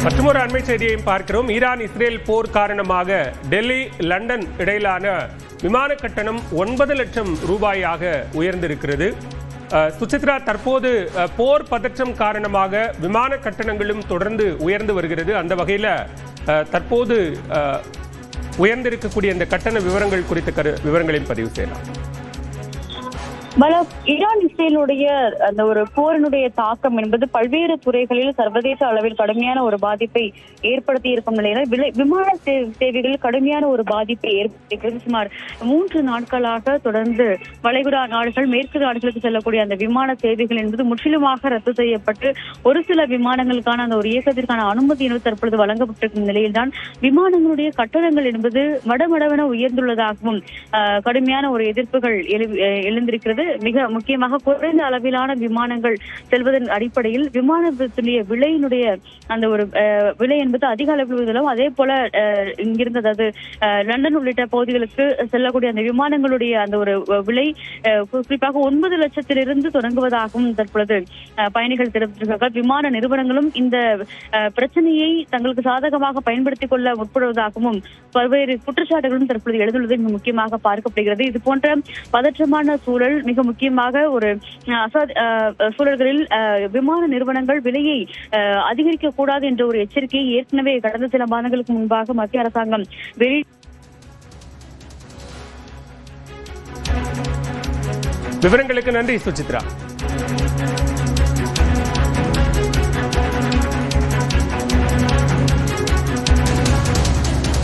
மற்றொரு அண்மை செய்தியையும் பார்க்கிறோம். ஈரான் இஸ்ரேல் போர் காரணமாக டெல்லி லண்டன் இடையிலான விமான கட்டணம் 9 லட்சம் ரூபாயாக உயர்ந்திருக்கிறது. சுசித்ரா, தற்போது போர் பதற்றம் காரணமாக விமான கட்டணங்களும் தொடர்ந்து உயர்ந்து வருகிறது. அந்த வகையில் தற்போது உயர்ந்திருக்கக்கூடிய இந்த கட்டண விவரங்கள் குறித்த விவரங்களையும் பதிவு செய்யலாம். ஈரான் இஸ்ரேலுடைய அந்த ஒரு போரினுடைய தாக்கம் என்பது பல்வேறு துறைகளில் சர்வதேச அளவில் கடுமையான ஒரு பாதிப்பை ஏற்படுத்தி இருக்கும் நிலையில விமான சேவைகளில் கடுமையான ஒரு பாதிப்பை ஏற்படுத்தியிருக்கிறது. சுமார் 3 நாட்களாக தொடர்ந்து வளைகுடா நாடுகள், மேற்கு நாடுகளுக்கு செல்லக்கூடிய அந்த விமான சேவைகள் என்பது முற்றிலுமாக ரத்து செய்யப்பட்டு ஒரு சில விமானங்களுக்கான அந்த ஒரு இயக்கத்திற்கான அனுமதி என்பது தற்பொழுது வழங்கப்பட்டிருக்கும் நிலையில்தான் விமானங்களுடைய கட்டணங்கள் என்பது மடமடவென உயர்ந்துள்ளதாகவும் கடுமையான ஒரு எதிர்ப்புகள் எழுந்திருக்கிறது. மிக முக்கியமாக குறைந்த அளவிலான விமானங்கள் செல்வதன் அடிப்படையில் விமானத்துடைய விலையினுடைய அந்த ஒரு விலை என்பது அதிக அளவில் உள்ளதாலும், அதே போல இங்கிருந்து அதாவது லண்டன் உள்ளிட்ட பகுதிகளுக்கு செல்லக்கூடிய அந்த விமானங்களுடைய அந்த ஒரு விலை குறிப்பாக 9 லட்சத்திலிருந்து தொடங்குவதாகவும் தற்பொழுது பயணிகள் தெரிவித்திருக்கிறார்கள். விமான நிறுவனங்களும் இந்த பிரச்சனையை தங்களுக்கு சாதகமாக பயன்படுத்திக் கொள்ள முற்படுவதாகவும் பல்வேறு குற்றச்சாட்டுகளும் தற்பொழுது எழுதுள்ளது மிக முக்கியமாக பார்க்கப்படுகிறது. இது போன்ற பதற்றமான சூழல் மிக முக்கியமாக ஒரு சூழல்களில் விமான நிறுவனங்கள் விலையை அதிகரிக்க கூடாது என்ற ஒரு எச்சரிக்கையை ஏற்கனவே கடந்த சில மாதங்களுக்கு முன்பாக மத்திய அரசாங்கம் விவரங்களுக்கு நன்றி சுசித்ரா.